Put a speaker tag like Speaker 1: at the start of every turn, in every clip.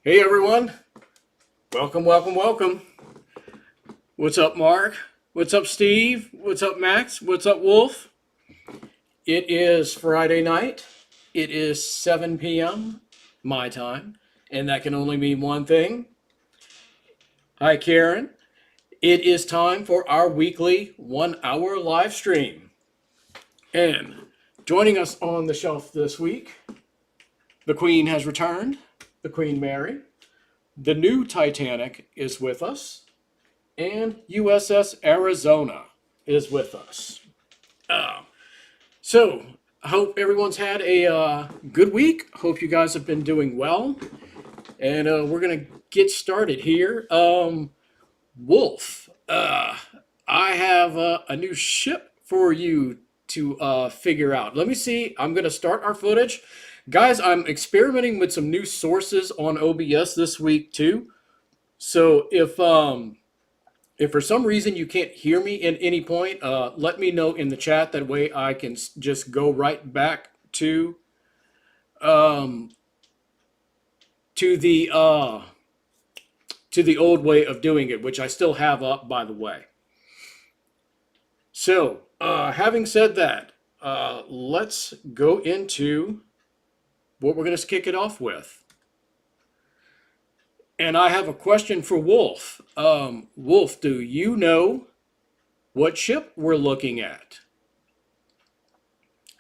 Speaker 1: Hey everyone, welcome, welcome, welcome. What's up, Mark? What's up, Steve? What's up, Max? What's up, Wolf? It is Friday night. It is 7 p.m. my time, and that can only mean one thing. Hi, Karen. It is time for our weekly 1 hour live stream. And joining us on the shelf this week, the Queen has returned, the Queen Mary. The new Titanic is with us, and USS Arizona is with us. Uh, so, I hope everyone's had a good week. Hope you guys have been doing well. And we're going to get started here. Wolf, I have a new ship for you to figure out. Let me see. I'm going to start our footage. Guys, I'm experimenting with some new sources on OBS this week too. So if for some reason you can't hear me at any point, let me know in the chat. That way I can just go right back um, to the old way of doing it, which I still have up, by the way. So, having said that, let's go into what we're going to kick it off with. And I have a question for Wolf. Wolf, do you know what ship we're looking at?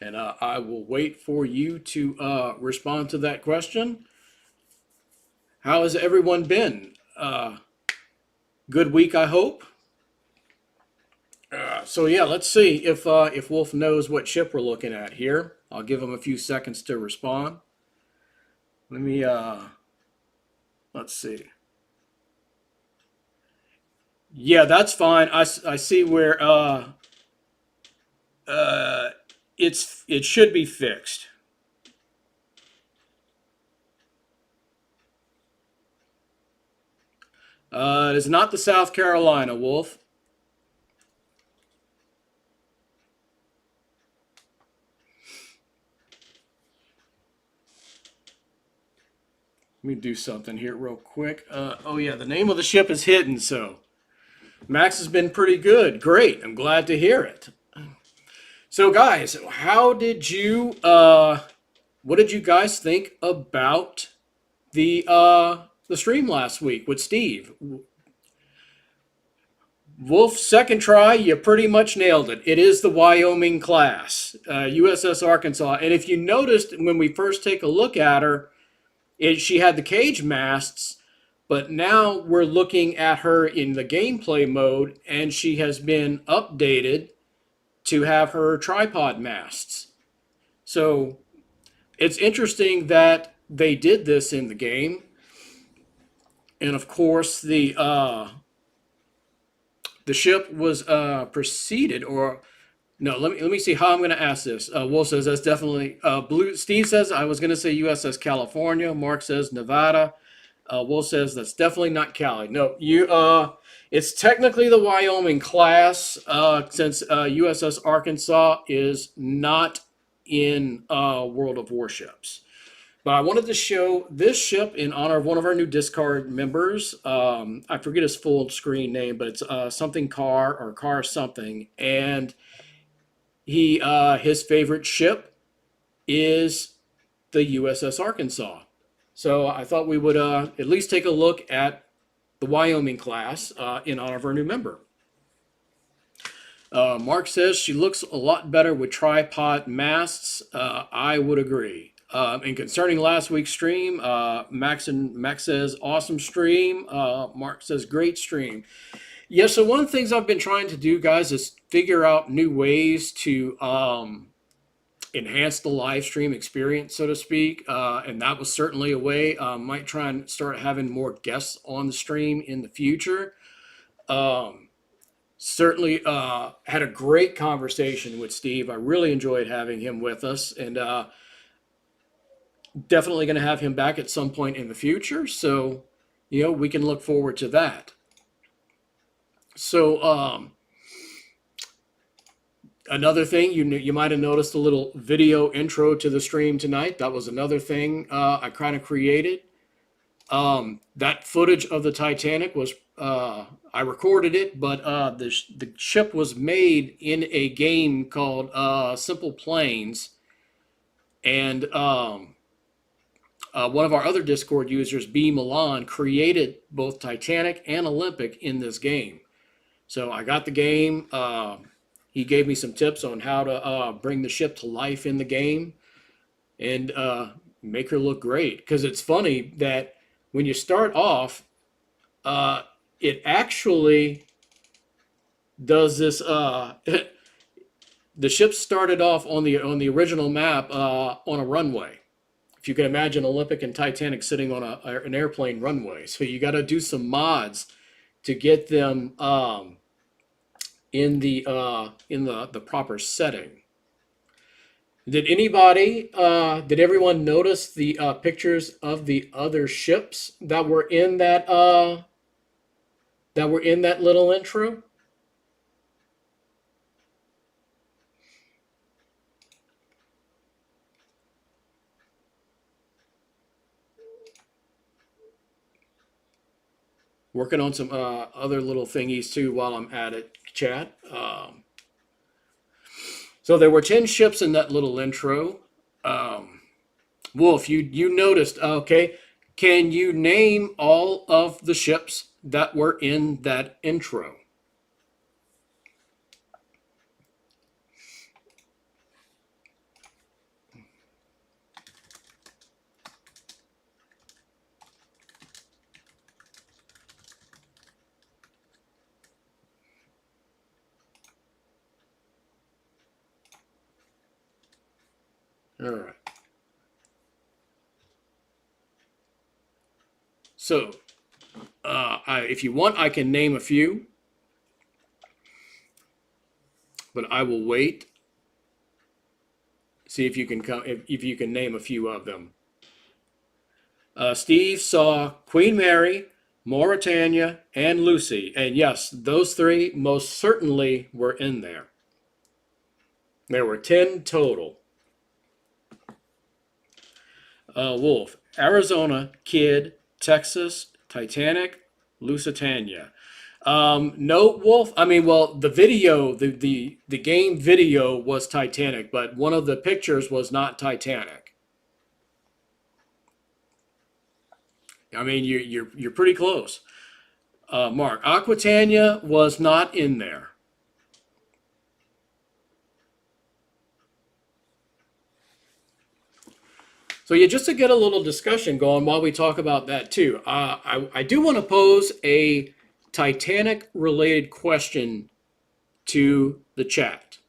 Speaker 1: And I will wait for you to respond to that question. How has everyone been? Good week, I hope. So yeah, let's see if Wolf knows what ship we're looking at here. I'll give him a few seconds to respond. Let me let's see. Yeah, that's fine. I see where it should be fixed. It is not the South Carolina, Wolf. Let me do something here real quick. Oh yeah, the name of the ship is hidden, so Max has been pretty good. Great, I'm glad to hear it. So guys, how did you what did you guys think about the stream last week with Steve? Wolf, second try, you pretty much nailed it. It is the Wyoming class, USS Arkansas. And if you noticed when we first take a look at her, she had the cage masts, but now we're looking at her in the gameplay mode, and she has been updated to have her tripod masts. So it's interesting that they did this in the game. And of course, the ship was preceded or No, let me see how I'm going to ask this. Will says that's definitely blue. Steve says I was going to say USS California. Mark says Nevada. Will says that's definitely not Cali. No, you. It's technically the Wyoming class, since USS Arkansas is not in World of Warships. But I wanted to show this ship in honor of one of our new Discard members. I forget his full screen name, but it's something car or car something, and his favorite ship is the USS Arkansas. So I thought we would at least take a look at the Wyoming class in honor of our new member. Mark says she looks a lot better with tripod masts. I would agree. And concerning last week's stream, Max says awesome stream. Mark says great stream. Yeah, so one of the things I've been trying to do, guys, is figure out new ways to enhance the live stream experience, so to speak. And that was certainly a way. Might try and start having more guests on the stream in the future. Certainly had a great conversation with Steve. I really enjoyed having him with us, and definitely going to have him back at some point in the future. So, we can look forward to that. So, another thing, you might have noticed a little video intro to the stream tonight. That was another thing I kind of created. That footage of the Titanic was I recorded it, but the ship was made in a game called Simple Planes, and one of our other Discord users, B Milan, created both Titanic and Olympic in this game. So I got the game. He gave me some tips on how to bring the ship to life in the game and make her look great. Because it's funny that when you start off, it actually does this. The ship started off on the original map on a runway. If you can imagine Olympic and Titanic sitting on an airplane runway, so you got to do some mods to get them in the proper setting. Did everyone notice the pictures of the other ships that were in that little intro? Working on some other little thingies too while I'm at it, chat. So there were 10 ships in that little intro. Wolf, you noticed, okay. Can you name all of the ships that were in that intro? All right. So, if you want, I can name a few, but I will wait. See if you can if you can name a few of them. Steve saw Queen Mary, Mauritania, and Lucy, and yes, those three most certainly were in there. There were 10 total. Wolf, Arizona, Kid, Texas, Titanic, Lusitania. No, Wolf. I mean, well, the video, the game video was Titanic, but one of the pictures was not Titanic. I mean, you're pretty close. Mark, Aquitania was not in there. So yeah, just to get a little discussion going while we talk about that too, I do want to pose a Titanic-related question to the chat.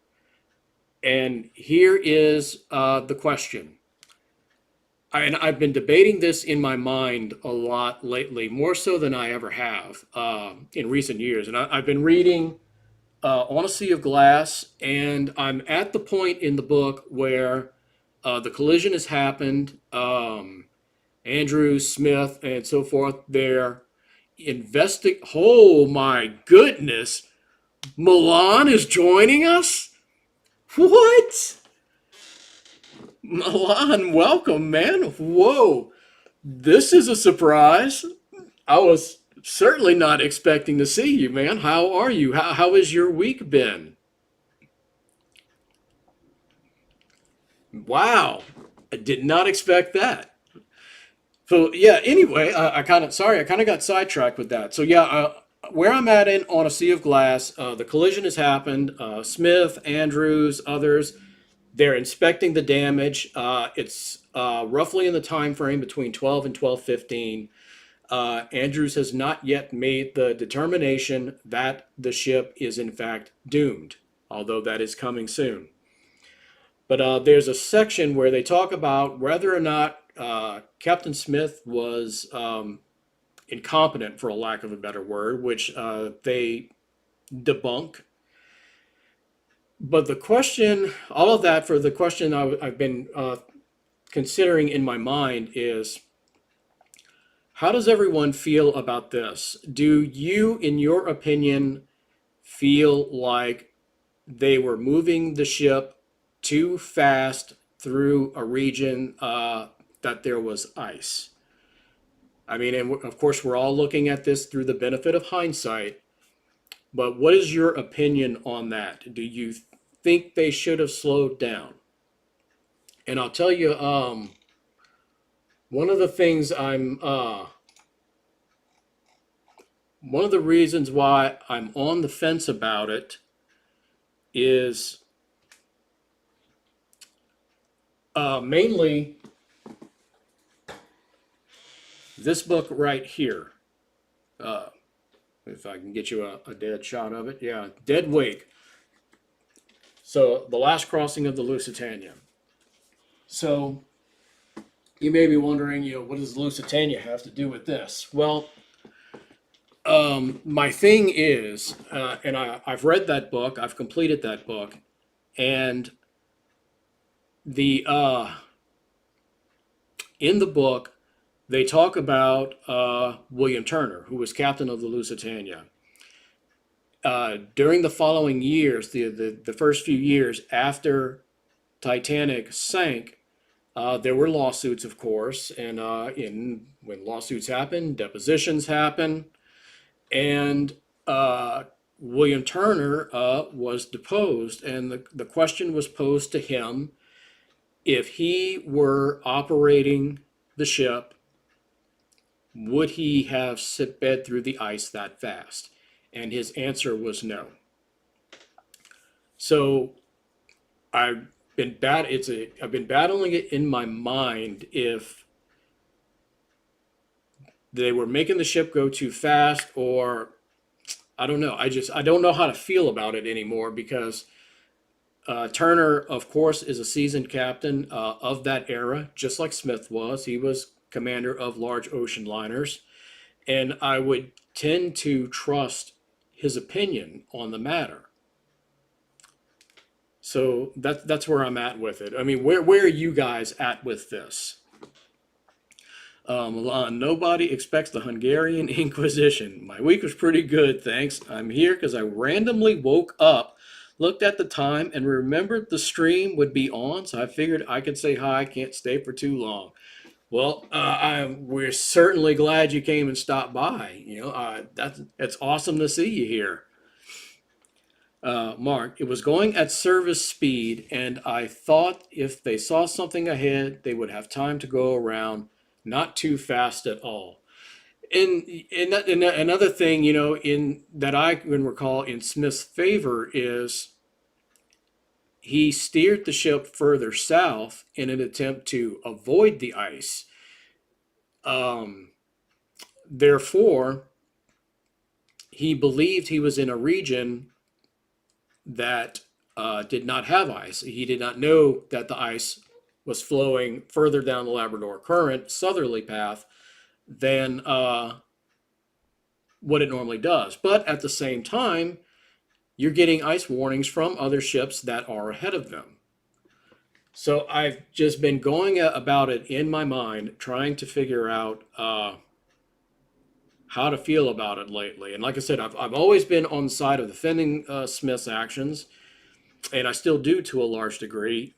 Speaker 1: And here is the question. And I've been debating this in my mind a lot lately, more so than I ever have in recent years. And I've been reading on a sea of glass, and I'm at the point in the book where the collision has happened. Andrew, Smith, and so forth. They're investing. Oh my goodness! Milan is joining us. What? Milan, welcome, man. Whoa, this is a surprise. I was certainly not expecting to see you, man. How are you? How has your week been? Wow, I did not expect that. So yeah. Anyway, I kind of sorry. I kind of got sidetracked with that. So yeah, where I'm at in on a sea of glass, the collision has happened. Smith, Andrews, others, they're inspecting the damage. It's roughly in the time frame between 12 and 12:15. Andrews has not yet made the determination that the ship is in fact doomed, although that is coming soon. But there's a section where they talk about whether or not Captain Smith was incompetent, for a lack of a better word, which they debunk. But the question, all of that for the question I've been considering in my mind is, how does everyone feel about this? Do you, in your opinion, feel like they were moving the ship too fast through a region that there was ice? I mean, and of course, we're all looking at this through the benefit of hindsight, but what is your opinion on that? Do you think they should have slowed down? And I'll tell you, one of the things one of the reasons why I'm on the fence about it is mainly this book right here. Uh, if I can get you a dead shot of it. Yeah, Dead Wake. So, The Last Crossing of the Lusitania. So, you may be wondering, what does Lusitania have to do with this? Well, my thing is, and I've read that book, I've completed that book, and the in the book they talk about William Turner, who was captain of the Lusitania. During the following years, the first few years after Titanic sank, there were lawsuits, of course, and when lawsuits happen, depositions happen, and William Turner was deposed, and the question was posed to him: if he were operating the ship, would he have sped through the ice that fast? And his answer was no. So I've been battling it in my mind if they were making the ship go too fast, or I don't know. I don't know how to feel about it anymore, because Turner, of course, is a seasoned captain of that era, just like Smith was. He was commander of large ocean liners, and I would tend to trust his opinion on the matter. So that's where I'm at with it. I mean, where are you guys at with this? Milan, nobody expects the Hungarian Inquisition. My week was pretty good, thanks. I'm here because I randomly woke up, looked at the time, and remembered the stream would be on, so I figured I could say hi. Can't stay for too long. Well, we're certainly glad you came and stopped by. It's awesome to see you here. Mark, it was going at service speed, and I thought if they saw something ahead, they would have time to go around, not too fast at all. And another thing, in that I can recall in Smith's favor is he steered the ship further south in an attempt to avoid the ice. Um, Therefore, he believed he was in a region that did not have ice. He did not know that the ice was flowing further down the Labrador Current, southerly path, than what it normally does. But at the same time, you're getting ice warnings from other ships that are ahead of them. So I've just been going about it in my mind, trying to figure out how to feel about it lately. And like I said, I've always been on the side of defending Smith's actions, and I still do to a large degree,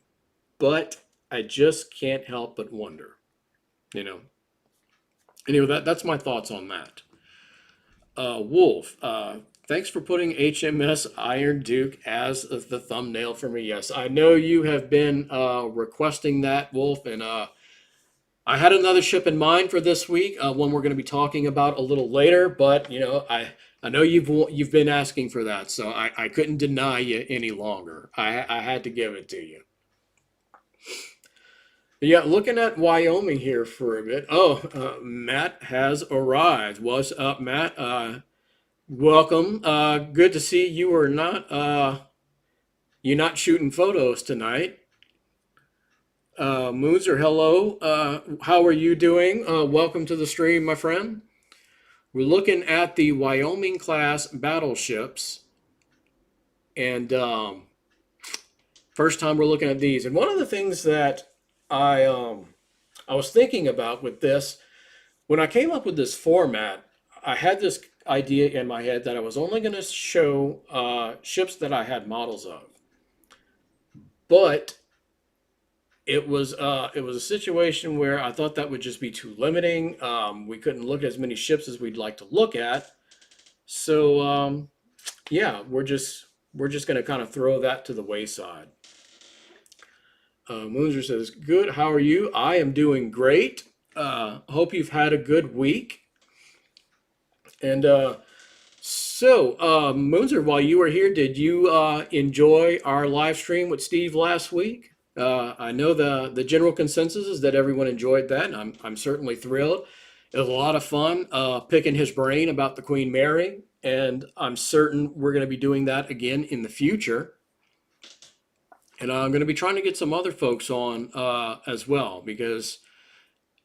Speaker 1: but I just can't help but wonder, you know. Anyway, that's my thoughts on that. Wolf, thanks for putting HMS Iron Duke as the thumbnail for me. Yes, I know you have been requesting that, Wolf, and I had another ship in mind for this week, one we're going to be talking about a little later. But I know you've been asking for that, so I couldn't deny you any longer. I had to give it to you. Yeah, looking at Wyoming here for a bit. Oh, Matt has arrived. What's up, Matt? Welcome. Good to see you are not you're not shooting photos tonight. Moonser, hello. How are you doing? Welcome to the stream, my friend. We're looking at the Wyoming class battleships, and first time we're looking at these. And one of the things that I was thinking about with this, when I came up with this format, I had this idea in my head that I was only going to show ships that I had models of, but it was a situation where I thought that would just be too limiting. We couldn't look at as many ships as we'd like to look at, so yeah, we're just going to kind of throw that to the wayside. Moonser says, "Good. How are you? I am doing great. Hope you've had a good week." And Moonser, while you were here, did you enjoy our live stream with Steve last week? I know the general consensus is that everyone enjoyed that, and I'm certainly thrilled. It was a lot of fun picking his brain about the Queen Mary, and I'm certain we're going to be doing that again in the future. And I'm going to be trying to get some other folks on as well, because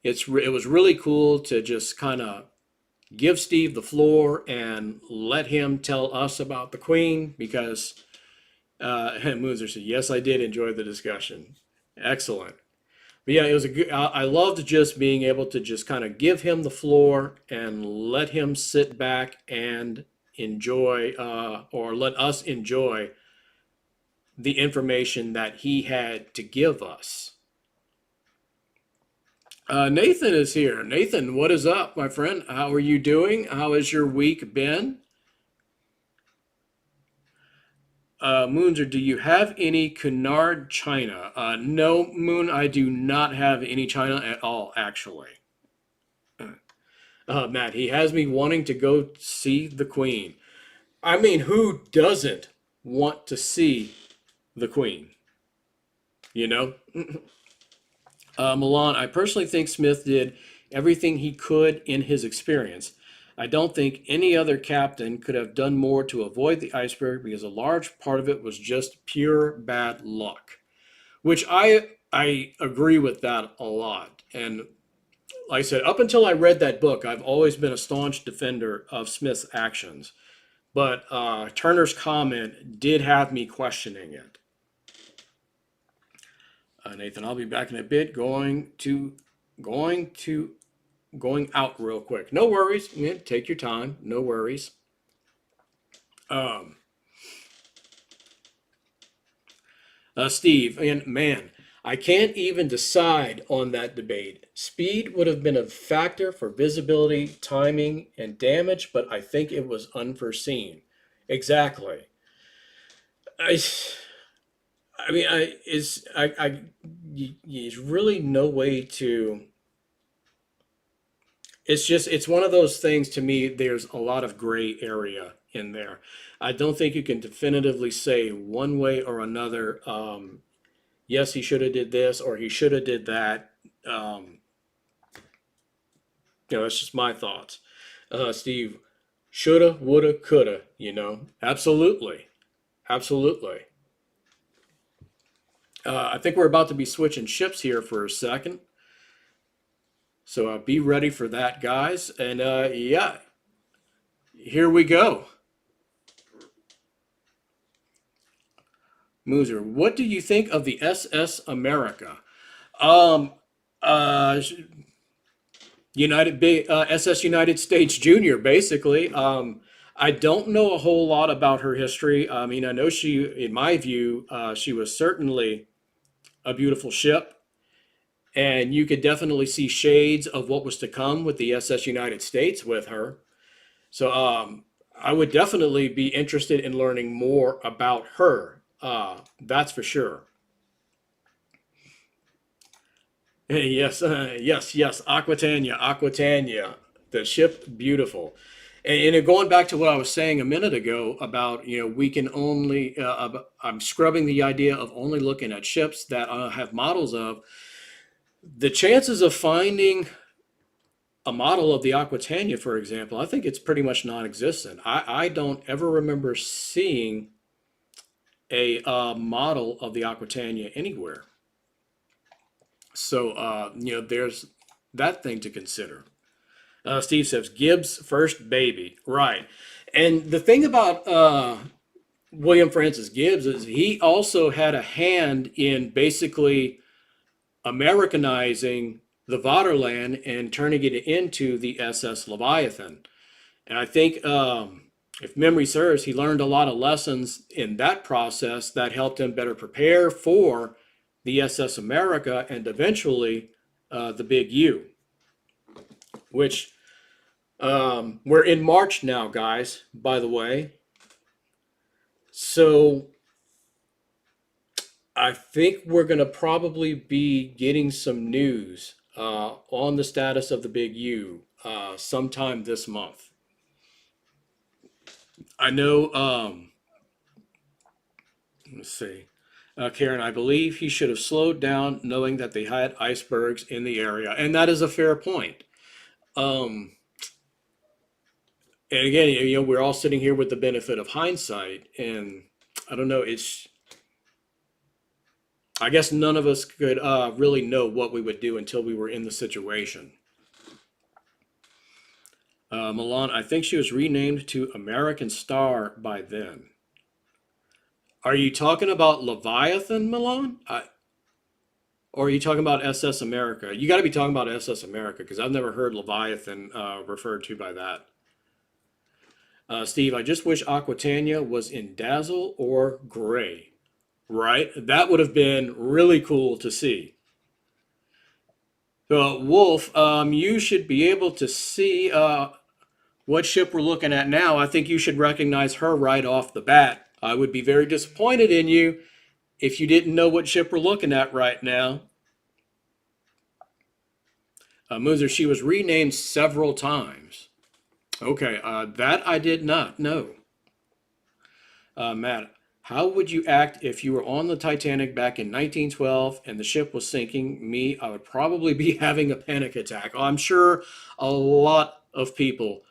Speaker 1: it was really cool to just kind of give Steve the floor and let him tell us about the Queen, because and Moonser said, "Yes, I did enjoy the discussion." Excellent. But yeah, it was a good. I loved just being able to just kind of give him the floor and let him sit back and enjoy, or let us enjoy the information that he had to give us. Nathan is here. Nathan, what is up, my friend? How are you doing? How has your week been? Moonser, do you have any Cunard china? No, Moon, I do not have any china at all, actually. Matt, he has me wanting to go see the Queen. I mean, who doesn't want to see the Queen? You know? Milan, I personally think Smith did everything he could in his experience. I don't think any other captain could have done more to avoid the iceberg, because a large part of it was just pure bad luck. Which I agree with that a lot. And like I said, up until I read that book, I've always been a staunch defender of Smith's actions. But Turner's comment did have me questioning it. Nathan, I'll be back in a bit. Going out real quick. No worries. Yeah, take your time. No worries. Um, Steve, and man, I can't even decide on that debate. Speed would have been a factor for visibility, timing, and damage, but I think it was unforeseen. Exactly. I, I mean, there's really no way to. It's one of those things to me. There's a lot of gray area in there. I don't think you can definitively say one way or another. Yes, he should have did this or he should have did that. Um, that's just my thoughts. Steve, shoulda, woulda, coulda. Absolutely, absolutely. I think we're about to be switching ships here for a second, so be ready for that, guys. And yeah, here we go. Mooser, what do you think of the SS America? Um, uh, SS United States Junior, basically. I don't know a whole lot about her history. I mean, I know she, in my view, she was certainly a beautiful ship, and you could definitely see shades of what was to come with the SS United States with her. So I would definitely be interested in learning more about her. That's for sure. Yes, yes. Aquitania, Aquitania. The ship, beautiful. And going back to what I was saying a minute ago about, we can only, I'm scrubbing the idea of only looking at ships that have models of. The chances of finding a model of the Aquitania, for example, I think it's pretty much non-existent. I don't ever remember seeing a model of the Aquitania anywhere. So, there's that thing to consider. Steve says Gibbs' first baby, right? And the thing about William Francis Gibbs is he also had a hand in basically Americanizing the Vaterland and turning it into the SS Leviathan. And I think, if memory serves, he learned a lot of lessons in that process that helped him better prepare for the SS America and eventually the Big U, which we're in March now, guys, by the way. So I think we're going to probably be getting some news on the status of the Big U sometime this month. I know, let's see. Karen, I believe he should have slowed down knowing that they had icebergs in the area. And that is a fair point. Um, and again, we're all sitting here with the benefit of hindsight. And I don't know, I guess none of us could really know what we would do until we were in the situation. Milan, I think she was renamed to American Star by then. Are you talking about Leviathan, Milan? Or are you talking about SS America? You got to be talking about SS America because I've never heard Leviathan referred to by that. Steve, I just wish Aquitania was in Dazzle or Gray. Right? That would have been really cool to see. Wolf, you should be able to see what ship we're looking at now. I think you should recognize her right off the bat. I would be very disappointed in you if you didn't know what ship we're looking at right now. Mooser, she was renamed several times. Okay, that I did not know. Matt, how would you act if you were on the Titanic back in 1912 and the ship was sinking? Me, I would probably be having a panic attack. I'm sure a lot of people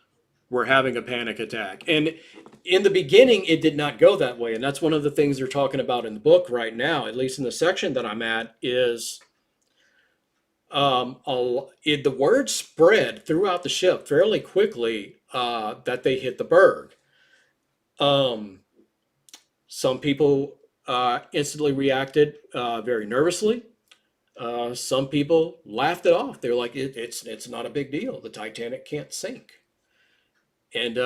Speaker 1: were having a panic attack. And in the beginning, it did not go that way. And that's one of the things they're talking about in the book right now, at least in the section that I'm at, is the word spread throughout the ship fairly quickly that they hit the berg. Um, some people instantly reacted very nervously. Some people laughed it off. They're like, it's not a big deal. The Titanic can't sink. And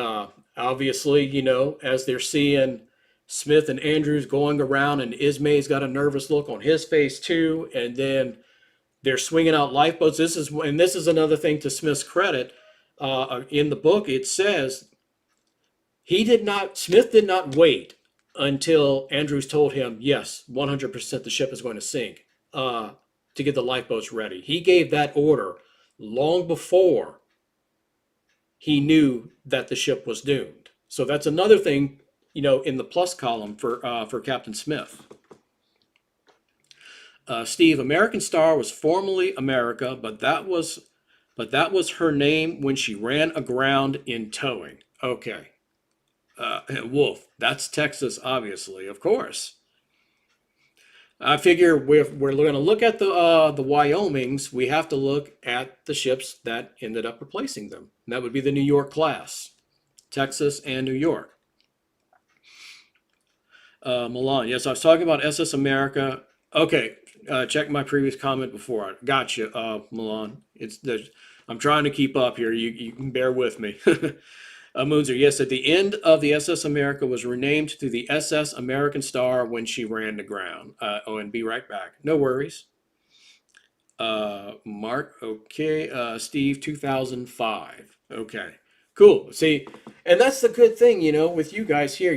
Speaker 1: obviously, as they're seeing Smith and Andrews going around, and Ismay's got a nervous look on his face too, and then they're swinging out lifeboats. This is another thing to Smith's credit. In the book, it says Smith did not wait until Andrews told him, yes, 100% the ship is going to sink, to get the lifeboats ready. He gave that order long before he knew that the ship was doomed. So that's another thing, in the plus column for Captain Smith. Steve, American Star was formerly America, but that was her name when she ran aground in towing. Okay. Wolf, that's Texas, obviously, of course. I figure we're going to look at the Wyomings. We have to look at the ships that ended up replacing them. And that would be the New York class, Texas and New York. Milan, yes, I was talking about SS America. Okay, check my previous comment before. I got you, Milan. I'm trying to keep up here. You can bear with me. Moonzer, yes, at the end of the SS America was renamed to the SS American Star when she ran to ground. Oh, and be right back. No worries. Mark, okay. Steve, 2005. Okay, cool. See, and that's the good thing, with you guys here.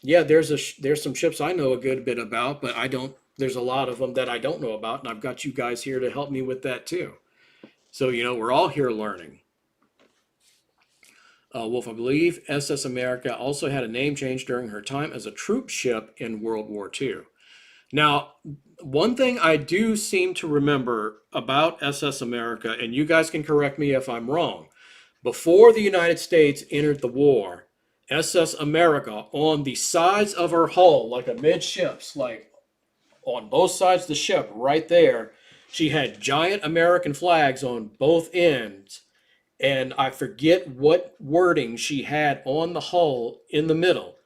Speaker 1: Yeah, there's some ships I know a good bit about, but I don't. There's a lot of them that I don't know about, and I've got you guys here to help me with that too. So we're all here learning. Wolf, I believe SS America also had a name change during her time as a troop ship in World War II. Now, one thing I do seem to remember about SS America, and you guys can correct me if I'm wrong, before the United States entered the war, SS America, on the sides of her hull, like amidships, like on both sides of the ship, right there, she had giant American flags on both ends. And I forget what wording she had on the hull in the middle,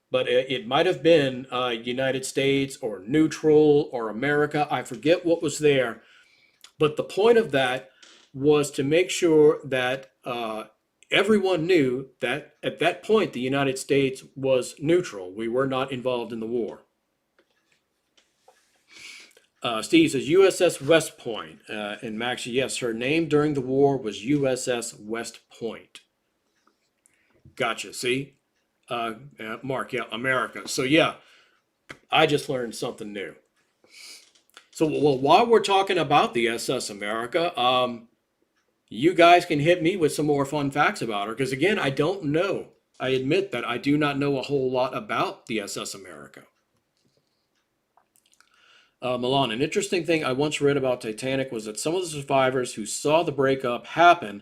Speaker 1: but it might have been United States or neutral or America. I forget what was there. But the point of that was to make sure that everyone knew that at that point the United States was neutral. We were not involved in the war. Steve says USS West Point. And Max, yes, her name during the war was USS West Point. Gotcha. See? Mark, yeah, America. So, yeah, I just learned something new. So, well, while we're talking about the SS America, you guys can hit me with some more fun facts about her. Because, again, I don't know. I admit that I do not know a whole lot about the SS America. Milan, an interesting thing I once read about Titanic was that some of the survivors who saw the breakup happen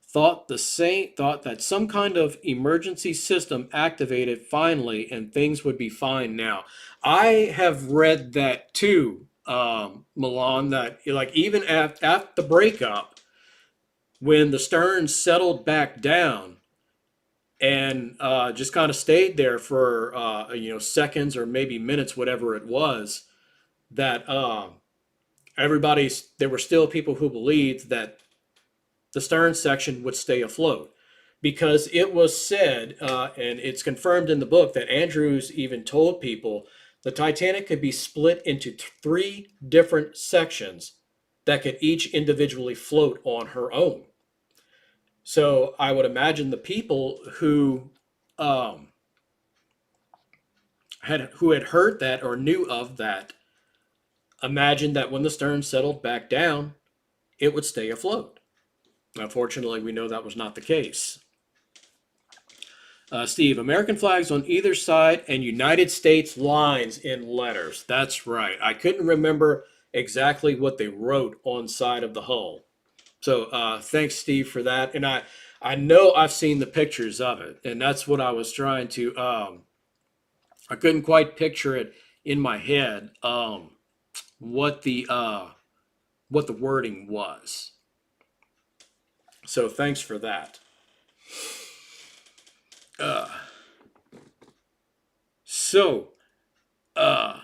Speaker 1: thought that some kind of emergency system activated finally and things would be fine now. I have read that too, Milan, that like even after the breakup, when the stern settled back down and just kind of stayed there for seconds or maybe minutes, whatever it was, that there were still people who believed that the stern section would stay afloat because it was said, and it's confirmed in the book, that Andrews even told people the Titanic could be split into three different sections that could each individually float on her own. So I would imagine the people um, who had heard that or knew of that imagined that when the stern settled back down, it would stay afloat. Unfortunately, we know that was not the case. Steve, American flags on either side and United States lines in letters. That's right. I couldn't remember exactly what they wrote on side of the hull. So thanks, Steve, for that. And I know I've seen the pictures of it, and that's what I was trying to. I couldn't quite picture it in my head what the wording was. So thanks for that. Uh, so, uh,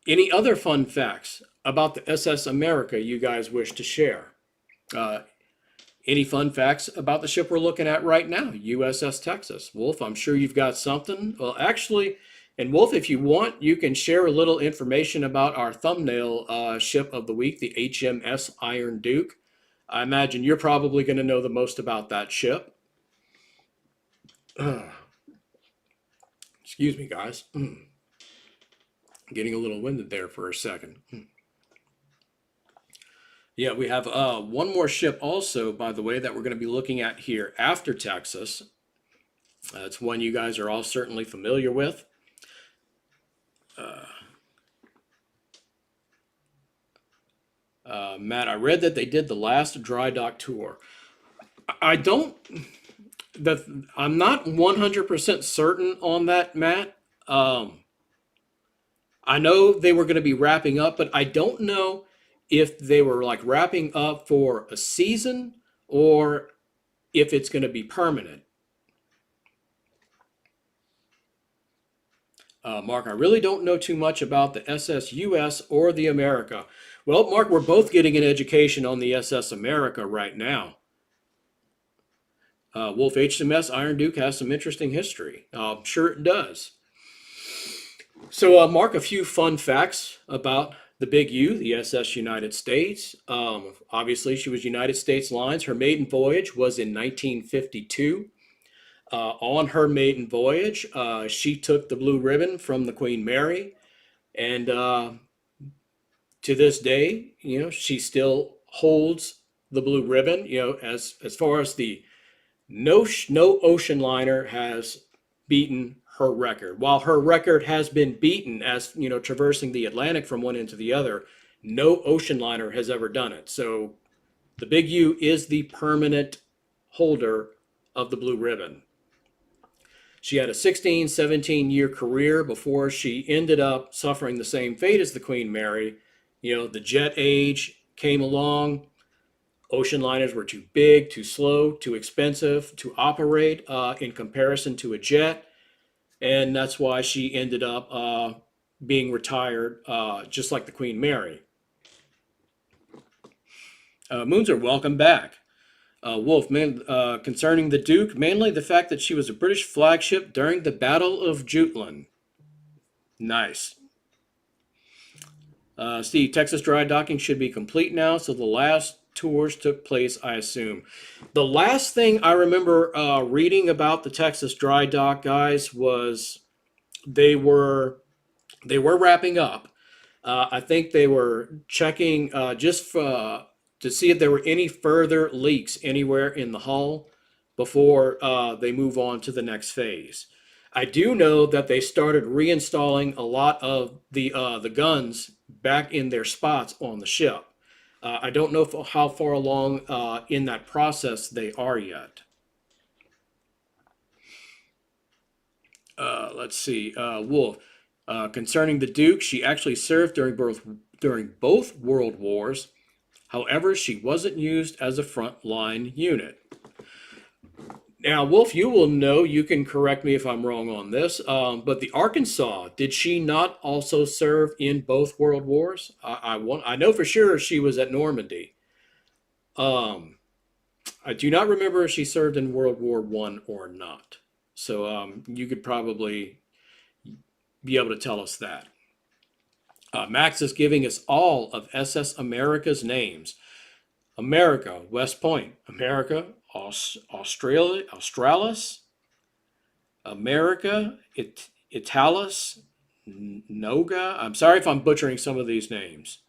Speaker 1: any other fun facts about the SS America you guys wish to share? Uh, any fun facts about the ship we're looking at right now, USS Texas? Wolf, I'm sure you've got something. Well, actually, and Wolf, if you want, you can share a little information about our thumbnail ship of the week, the HMS Iron Duke. I imagine you're probably going to know the most about that ship. Excuse me, guys. Getting a little winded there for a second. Yeah, we have one more ship also, by the way, that we're going to be looking at here after Texas. It's one you guys are all certainly familiar with. Matt, I read that they did the last dry dock tour. I don't, I'm not 100% certain on that, Matt. I know they were going to be wrapping up, but I don't know if they were like wrapping up for a season or if it's going to be permanent. Mark, I really don't know too much about the SSUS or the America. Well, Mark, we're both getting an education on the SS America right now. Wolf HMS Iron Duke has some interesting history. I'm sure it does. So, Mark, a few fun facts about the Big U, the SS United States. Obviously, she was United States Lines. Her maiden voyage was in 1952. On her maiden voyage, she took the blue ribbon from the Queen Mary, and to this day, she still holds the blue ribbon. As far as the no ocean liner has beaten her record. While her record has been beaten as traversing the Atlantic from one end to the other, no ocean liner has ever done it. So the Big U is the permanent holder of the blue ribbon. She had a 16, 17-year career before she ended up suffering the same fate as the Queen Mary. The jet age came along. Ocean liners were too big, too slow, too expensive to operate in comparison to a jet. And that's why she ended up being retired, just like the Queen Mary. Moonser, welcome back. Wolf, concerning the Duke, mainly the fact that she was a British flagship during the Battle of Jutland. Nice. Steve, Texas dry docking should be complete now, so the last tours took place, I assume. The last thing I remember reading about the Texas dry dock, guys, was they were wrapping up. I think they were checking just to see if there were any further leaks anywhere in the hull before they move on to the next phase. I do know that they started reinstalling a lot of the guns back in their spots on the ship. I don't know how far along in that process they are yet. Let's see, Wolf. Concerning the Duke, she actually served during both World Wars. However, she wasn't used as a frontline unit. Now, Wolf, you will know, you can correct me if I'm wrong on this, but the Arkansas, did she not also serve in both World Wars? I know for sure she was at Normandy. Um, I do not remember if she served in World War One or not. So you could probably be able to tell us that. Max is giving us all of SS America's names. America, West Point. America, Australis. America, Italis, Noga. I'm sorry if I'm butchering some of these names.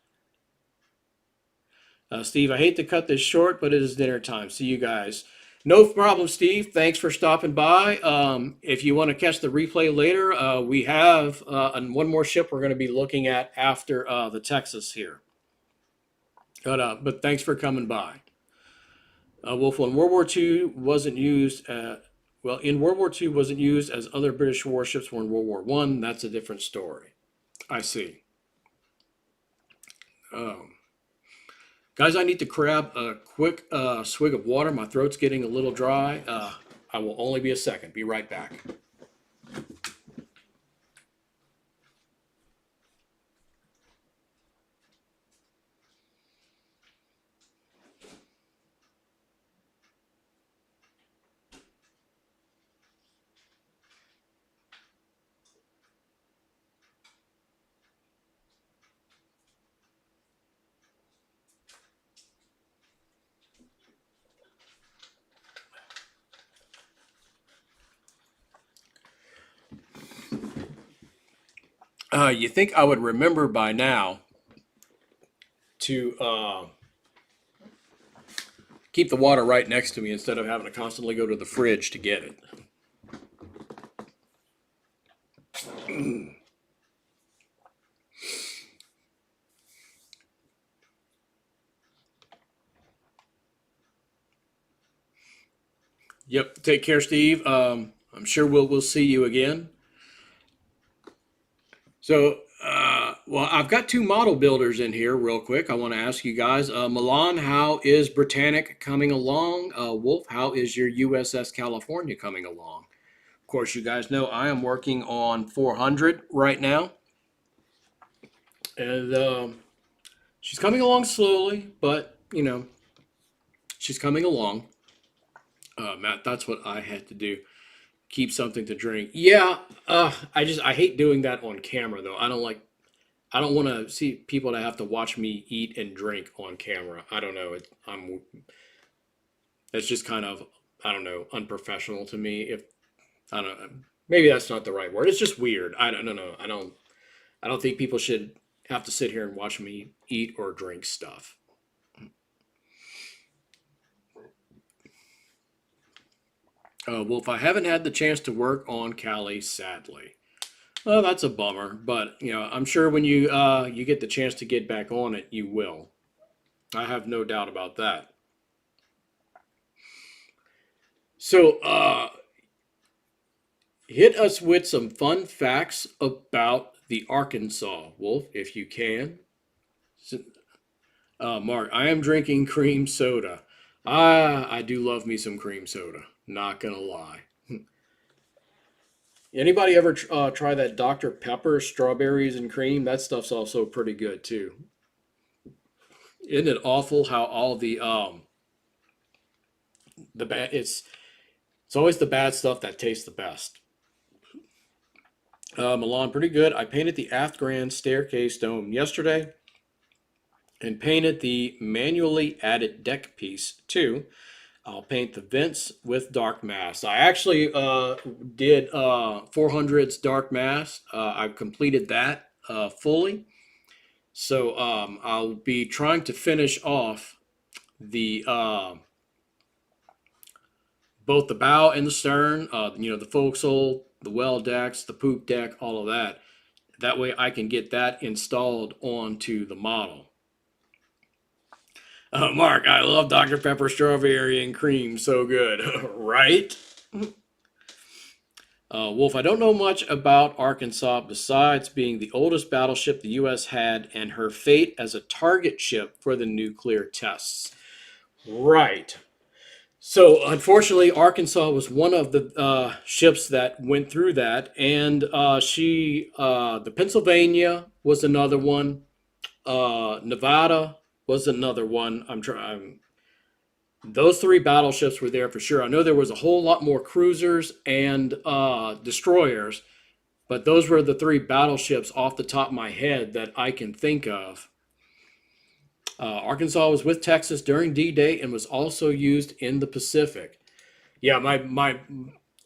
Speaker 1: Steve, I hate to cut this short, but it is dinner time. See you guys. No problem, Steve. Thanks for stopping by. If you want to catch the replay later, we have one more ship we're going to be looking at after the Texas here. But thanks for coming by. Wolf, when World War II wasn't used, in World War II wasn't used as other British warships were in World War One. That's a different story. I see. Guys, I need to grab a quick swig of water. My throat's getting a little dry. I will only be a second. Be right back. You think I would remember by now to keep the water right next to me instead of having to constantly go to the fridge to get it. Yep. Take care, Steve. I'm sure we'll see you again. So, well, I've got two model builders in here real quick. I want to ask you guys, Milan, how is Britannic coming along? Wolf, how is your USS California coming along? course, you guys know I am working on 400 right now, and she's coming along slowly, but she's coming along. Matt, that's what I had to do. Keep something to drink. Yeah, I hate doing that on camera though. I don't want to see people that have to watch me eat and drink on camera. I don't know. It's just kind of, I don't know, unprofessional to me. If I don't know, maybe that's not the right word. It's just weird. I don't know. I don't think people should have to sit here and watch me eat or drink stuff. Well, if I haven't had the chance to work on Cali, sadly. Well, that's a bummer, but I'm sure when you get the chance to get back on it, you will. I have no doubt about that. So, hit us with some fun facts about the Arkansas Wolf, if you can. Mark, I am drinking cream soda. I do love me some cream soda. Not gonna lie. Anybody ever try that Dr. Pepper strawberries and cream? That stuff's also pretty good too. Isn't it awful how all the bad it's always the bad stuff that tastes the best. Milan, pretty good. I painted the aft grand staircase dome yesterday and painted the manually added deck piece too. I'll paint the vents with dark mass. I actually did 400's dark mass. I've completed that fully. So I'll be trying to finish off the both the bow and the stern. The forecastle, the well decks, the poop deck, all of that. That way I can get that installed onto the model. Mark, I love Dr. Pepper strawberry and cream. So good, right? Wolf, I don't know much about Arkansas besides being the oldest battleship the U.S. had and her fate as a target ship for the nuclear tests. Right. So, unfortunately, Arkansas was one of the ships that went through that, and the Pennsylvania was another one. Nevada was another one. I'm trying. Those three battleships were there for sure. I know there was a whole lot more cruisers and destroyers, but those were the three battleships off the top of my head that I can think of. Arkansas was with Texas during D-Day and was also used in the Pacific. Yeah, my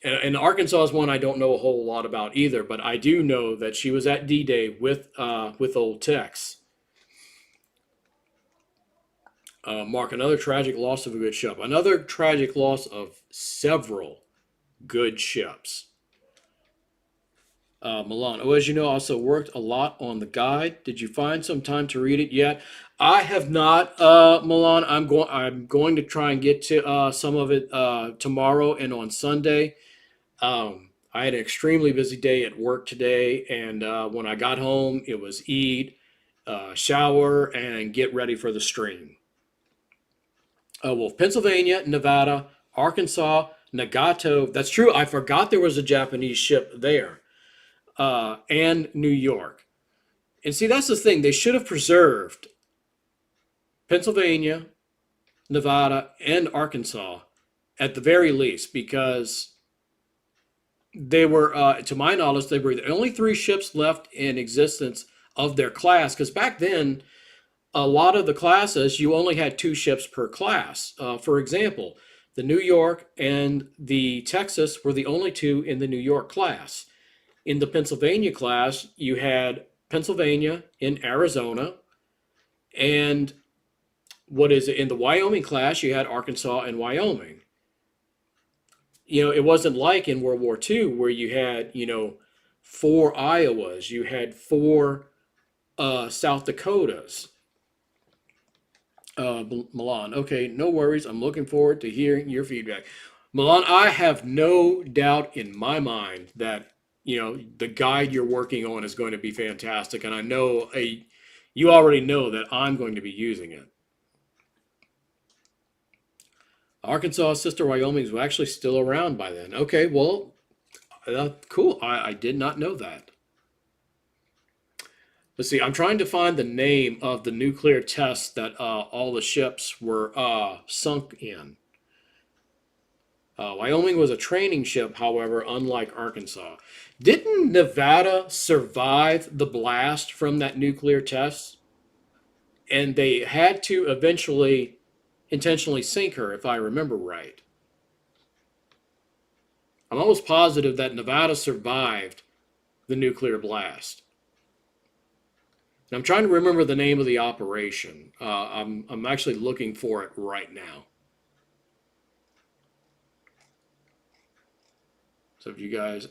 Speaker 1: and Arkansas is one I don't know a whole lot about either, but I do know that she was at D-Day with old Tex. Mark, another tragic loss of a good ship. Another tragic loss of several good ships. Milan, as you know, also worked a lot on the guide. Did you find some time to read it yet? I have not, Milan. I'm going to try and get to some of it tomorrow and on Sunday. I had an extremely busy day at work today, and when I got home, it was eat, shower, and get ready for the stream. Well, Pennsylvania, Nevada, Arkansas, Nagato. That's true. I forgot there was a Japanese ship there, and New York. And see, that's the thing. They should have preserved Pennsylvania, Nevada, and Arkansas at the very least because they were, to my knowledge, they were the only three ships left in existence of their class. Because back then, a lot of the classes, you only had two ships per class. For example, the New York and the Texas were the only two in the New York class. In the Pennsylvania class, you had Pennsylvania in Arizona, and what is it? In the Wyoming class, you had Arkansas and Wyoming. It wasn't like in World War II where you had, four Iowas, you had four South Dakotas. Milan, okay, no worries. I'm looking forward to hearing your feedback. Milan, I have no doubt in my mind that, the guide you're working on is going to be fantastic. And I know you already know that I'm going to be using it. Arkansas, sister Wyoming was actually still around by then. Okay, well, Cool. I did not know that. Let's see. I'm trying to find the name of the nuclear test that all the ships were sunk in. Wyoming was a training ship, however, unlike Arkansas. Didn't Nevada survive the blast from that nuclear test? And they had to eventually intentionally sink her, if I remember right. I'm almost positive that Nevada survived the nuclear blast. And I'm trying to remember the name of the operation. I'm actually looking for it right now. So if you guys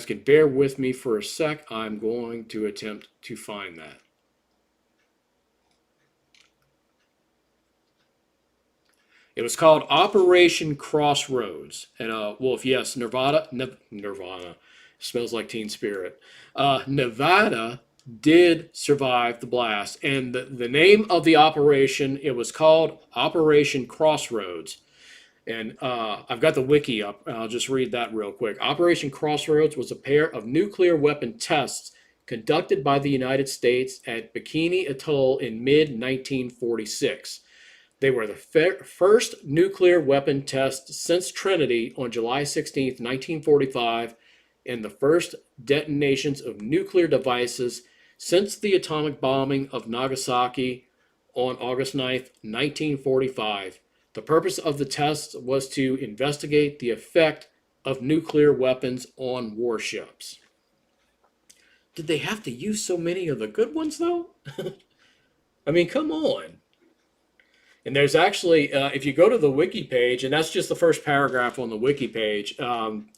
Speaker 1: can bear with me for a sec, I'm going to attempt to find that. It was called Operation Crossroads. And Wolf, yes, Nirvana smells like Teen Spirit. Nevada did survive the blast, and the name of the operation, it was called Operation Crossroads. And I've got the wiki up. I'll just read that real quick. Operation Crossroads was a pair of nuclear weapon tests conducted by the United States at Bikini Atoll in mid-1946. They were the first nuclear weapon test since Trinity on July 16, 1945, and the first detonations of nuclear devices since the atomic bombing of Nagasaki on August 9, 1945. The purpose of the tests was to investigate the effect of nuclear weapons on warships. Did they have to use so many of the good ones, though? I mean, come on. And there's actually, if you go to the wiki page, and that's just the first paragraph on the wiki page, I'm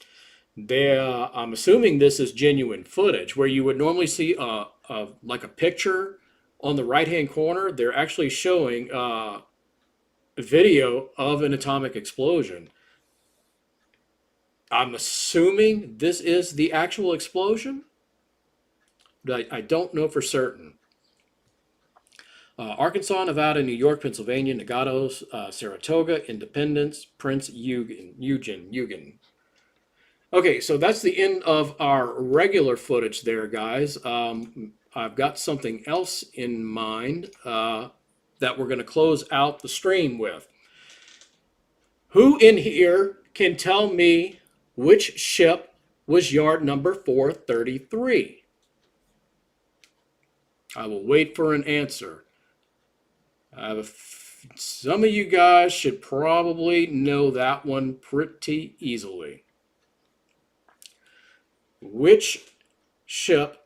Speaker 1: assuming this is genuine footage, where you would normally see like a picture on the right-hand corner. They're actually showing a video of an atomic explosion. I'm assuming this is the actual explosion, but I don't know for certain. Arkansas, Nevada, New York, Pennsylvania, Nagatos, Saratoga, Independence, Prince Eugen. Okay, so that's the end of our regular footage there, guys. I've got something else in mind that we're going to close out the stream with. Who in here can tell me which ship was yard number 433? I will wait for an answer. Some of you guys should probably know that one pretty easily. Which ship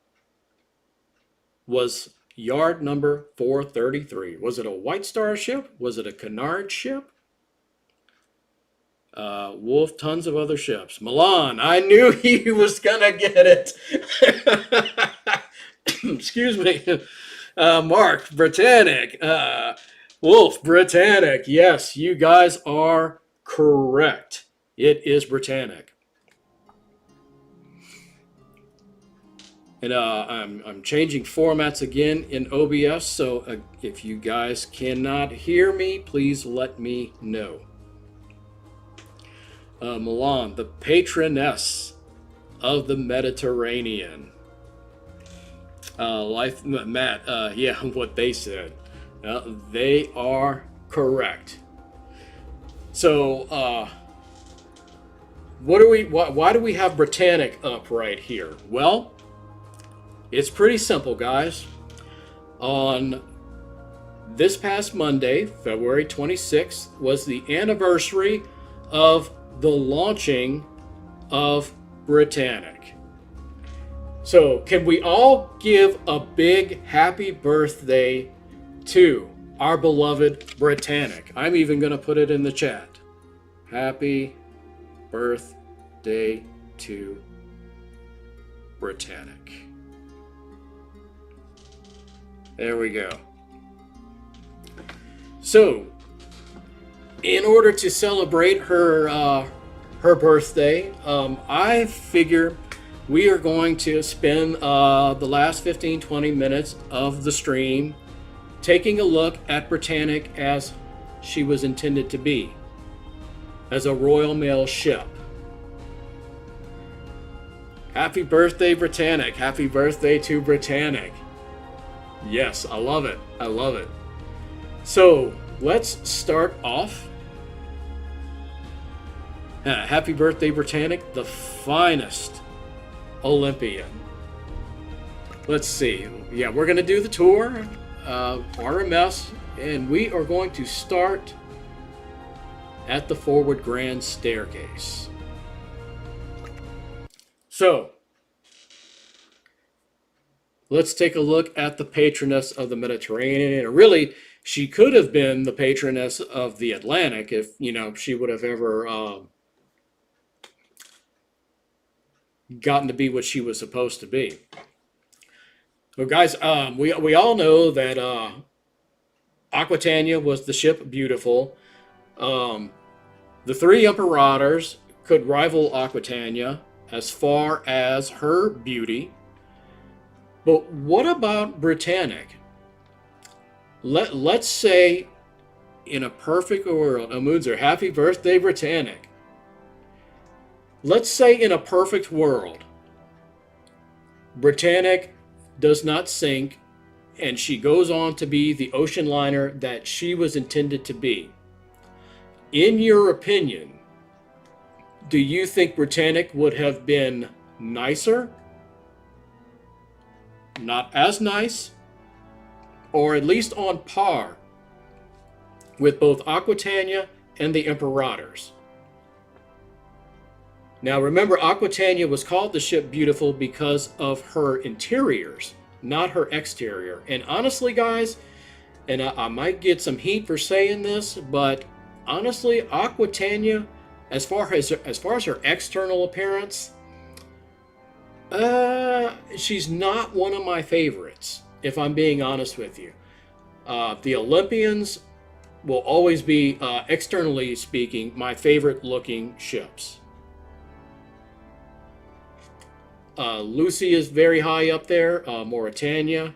Speaker 1: was yard number 433? Was it a White Star ship? Was it a Cunard ship? Wolf, tons of other ships. Milan, I knew he was gonna get it. Excuse me. Mark, Britannic. Wolf, Britannic. Yes, you guys are correct. It is Britannic. And I'm changing formats again in OBS, so if you guys cannot hear me, please let me know. Milan, the patroness of the Mediterranean. Matt, yeah, what they said. They are correct. So, why do we have Britannic up right here? Well, it's pretty simple, guys. On this past Monday, February 26th, was the anniversary of the launching of Britannic. So, can we all give a big happy birthday to our beloved Britannic? I'm even going to put it in the chat. Happy birthday to Britannic. There we go. So, in order to celebrate her birthday, I figure we are going to spend the last 15-20 minutes of the stream taking a look at Britannic as she was intended to be. as a Royal Mail ship. Happy birthday, Britannic. Happy birthday to Britannic. Yes, I love it. I love it. So let's start off. Happy birthday, Britannic, the finest Olympian. Let's see. Yeah, we're going to do the tour of RMS, and we are going to start at the forward grand staircase. So, let's take a look at the patroness of the Mediterranean. And really, she could have been the patroness of the Atlantic if, she would have ever gotten to be what she was supposed to be. Well, guys, we all know that Aquitania was the ship Beautiful. The three Imperators could rival Aquitania as far as her beauty. But what about Britannic? Let's say in a perfect world, Amunzer, happy birthday, Britannic. Let's say in a perfect world, Britannic does not sink and she goes on to be the ocean liner that she was intended to be. In your opinion, do you think Britannic would have been nicer? Not as nice? Or at least on par with both Aquitania and the Imperators? Now remember, Aquitania was called the ship Beautiful because of her interiors, not her exterior. And honestly, guys, and I might get some heat for saying this, but honestly, Aquitania, as far as her external appearance, she's not one of my favorites, if I'm being honest with you. The Olympians will always be, externally speaking, my favorite looking ships. Lucy is very high up there. Mauritania.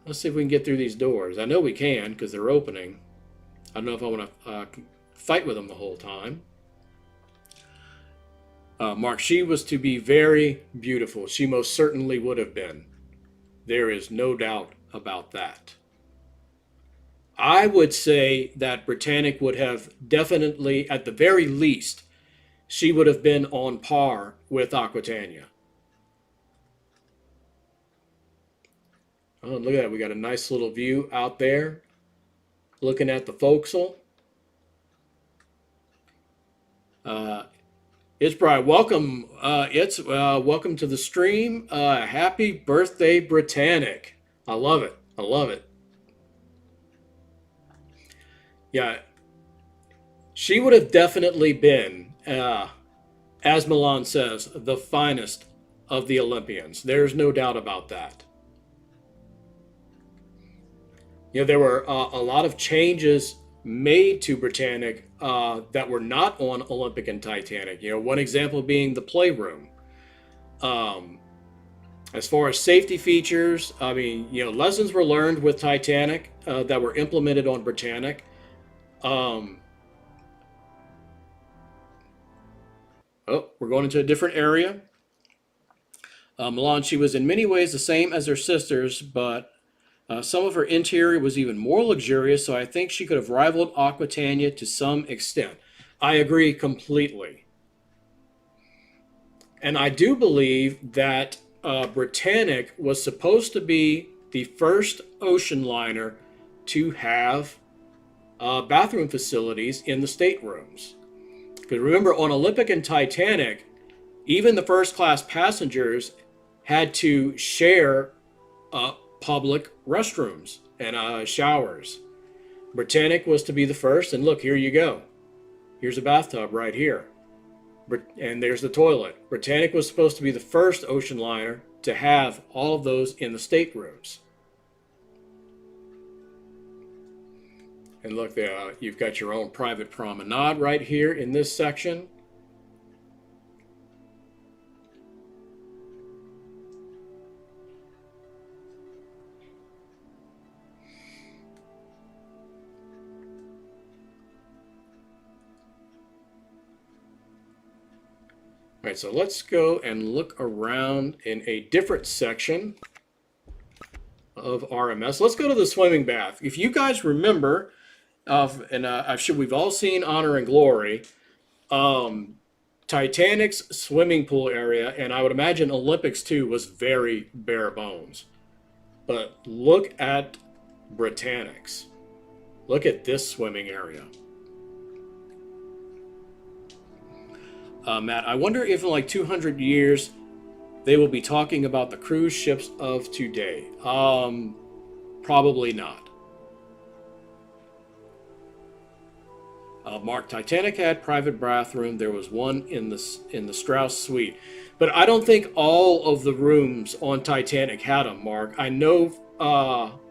Speaker 1: Let's see if we can get through these doors. I know we can because they're opening. I don't know if I want to fight with them the whole time. Mark, she was to be very beautiful. She most certainly would have been. There is no doubt about that. I would say that Britannic would have definitely, at the very least, she would have been on par with Aquitania. Oh, look at that. We got a nice little view out there looking at the forecastle. It's Brian. Welcome. Welcome to the stream. Happy birthday, Britannic. I love it. I love it. Yeah. She would have definitely been, as Milan says, the finest of the Olympians. There's no doubt about that. There were a lot of changes made to Britannic that were not on Olympic and Titanic. One example being the playroom. As far as safety features, lessons were learned with Titanic that were implemented on Britannic. We're going into a different area. Milan, she was in many ways the same as her sisters, but some of her interior was even more luxurious, so I think she could have rivaled Aquitania to some extent. I agree completely. And I do believe that Britannic was supposed to be the first ocean liner to have bathroom facilities in the staterooms. Because remember, on Olympic and Titanic, even the first class passengers had to share public restrooms and showers. Britannic was to be the first, and look, here you go. Here's a bathtub right here. And there's the toilet. Britannic was supposed to be the first ocean liner to have all of those in the staterooms. And look there, you've got your own private promenade right here in this section. All right, so let's go and look around in a different section of RMS. Let's go to the swimming bath. If you guys remember, and I'm sure we've all seen Honor and Glory, Titanic's swimming pool area, and I would imagine Olympics too, was very bare bones. But look at Britannic's. Look at this swimming area. Matt, I wonder if in like 200 years they will be talking about the cruise ships of today. Probably not. Mark, Titanic had private bathroom. There was one in the Strauss suite, but I don't think all of the rooms on Titanic had them. Mark, I know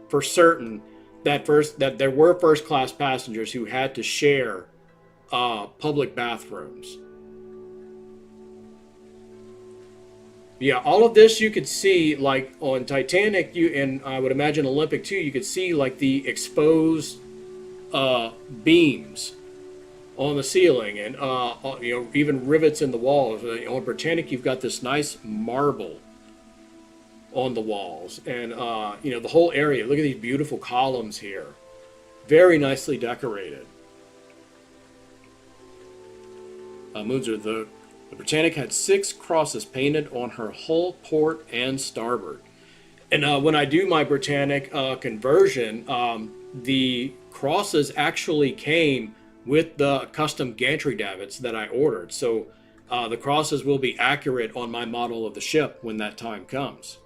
Speaker 1: for certain that there were first class passengers who had to share public bathrooms. Yeah, all of this you could see like on Titanic, and I would imagine Olympic too. You could see like the exposed beams on the ceiling, and even rivets in the walls. On Britannic, you've got this nice marble on the walls, and the whole area. Look at these beautiful columns here, very nicely decorated. Moonzer, the Britannic had 6 crosses painted on her hull, port, and starboard. And when I do my Britannic conversion, the crosses actually came with the custom gantry davits that I ordered. So the crosses will be accurate on my model of the ship when that time comes.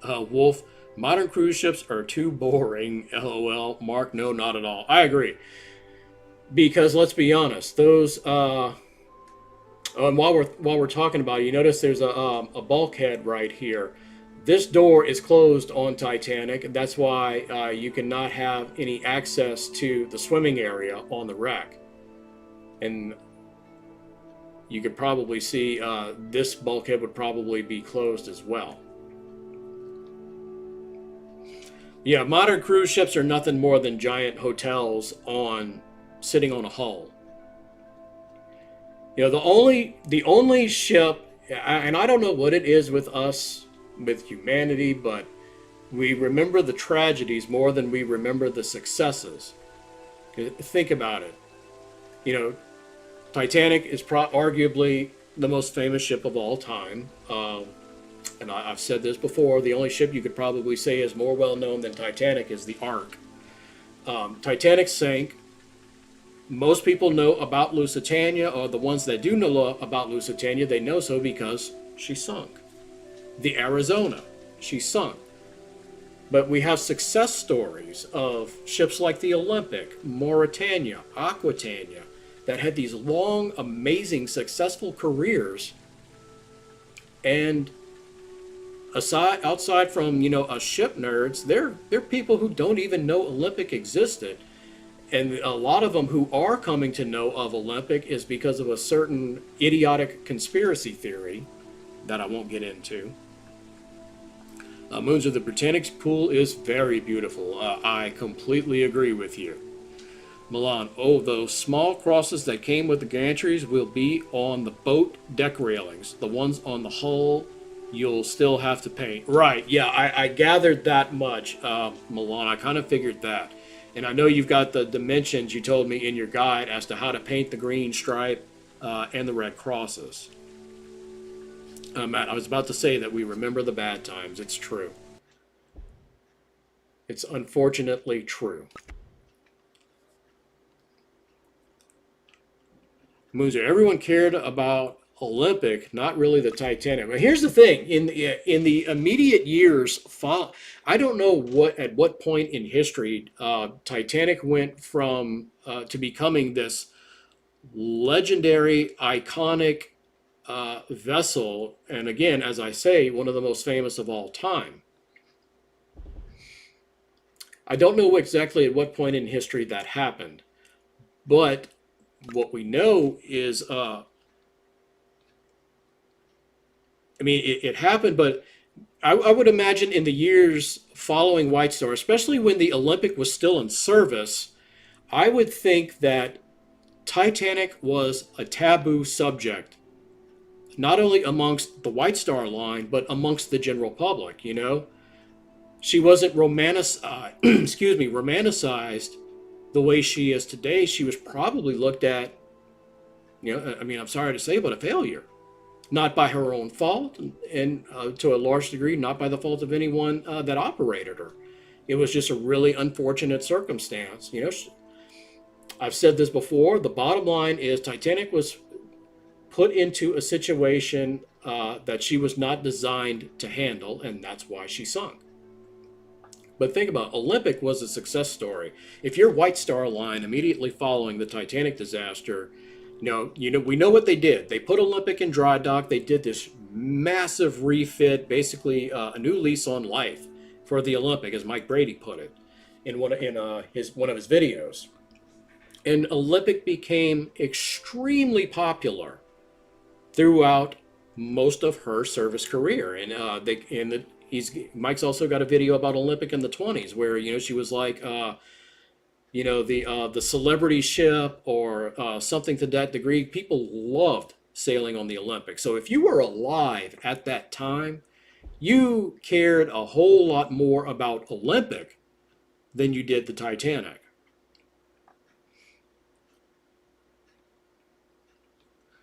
Speaker 1: Wolf, modern cruise ships are too boring. LOL. Mark, no, not at all. I agree. Because let's be honest, those... and while we're talking about it, you notice there's a bulkhead right here. This door is closed on Titanic. That's why you cannot have any access to the swimming area on the wreck. And you could probably see this bulkhead would probably be closed as well. Yeah, modern cruise ships are nothing more than giant hotels sitting on a hull. You know, the only ship, and I don't know what it is with us, with humanity, but we remember the tragedies more than we remember the successes. Think about it. You know, Titanic is arguably the most famous ship of all time. And I've said this before, the only ship you could probably say is more well-known than Titanic is the Ark. Titanic sank. Most people know about Lusitania, or the ones that do know about Lusitania, they know so because she sunk. The Arizona, she sunk. But we have success stories of ships like the Olympic, Mauritania, Aquitania, that had these long, amazing, successful careers. And outside from, us ship nerds, they're people who don't even know Olympic existed. And a lot of them who are coming to know of Olympic is because of a certain idiotic conspiracy theory that I won't get into. Moons of the Britannic's pool is very beautiful. I completely agree with you. Milan, those small crosses that came with the gantries will be on the boat deck railings. The ones on the hull, you'll still have to paint. Right, yeah, I gathered that much, Milan. I kind of figured that. And I know you've got the dimensions you told me in your guide as to how to paint the green stripe and the red crosses. Matt, I was about to say that we remember the bad times. It's true. It's unfortunately true. Moozer, everyone cared about Olympic, not really the Titanic. But here's the thing: in the immediate years, I don't know at what point in history Titanic went from to becoming this legendary, iconic vessel, and again, as I say, one of the most famous of all time. I don't know exactly at what point in history that happened, but what we know is, it happened, but I would imagine in the years following White Star, especially when the Olympic was still in service, I would think that Titanic was a taboo subject not only amongst the White Star Line, but amongst the general public. She wasn't romanticized the way she is today. She was probably looked at, I mean, I'm sorry to say, but a failure. Not by her own fault, and to a large degree, not by the fault of anyone that operated her. It was just a really unfortunate circumstance. I've said this before. The bottom line is Titanic was put into a situation that she was not designed to handle, and that's why she sunk. But think about it. Olympic was a success story. If you're White Star Line immediately following the Titanic disaster, we know what they did. They put Olympic in dry dock. They did this massive refit, basically a new lease on life for the Olympic, as Mike Brady put it in one of his videos. And Olympic became extremely popular throughout most of her service career. And Mike's also got a video about Olympic in the 20s where she was like the celebrity ship or something to that degree. People loved sailing on the Olympic. So if you were alive at that time, you cared a whole lot more about Olympic than you did the Titanic.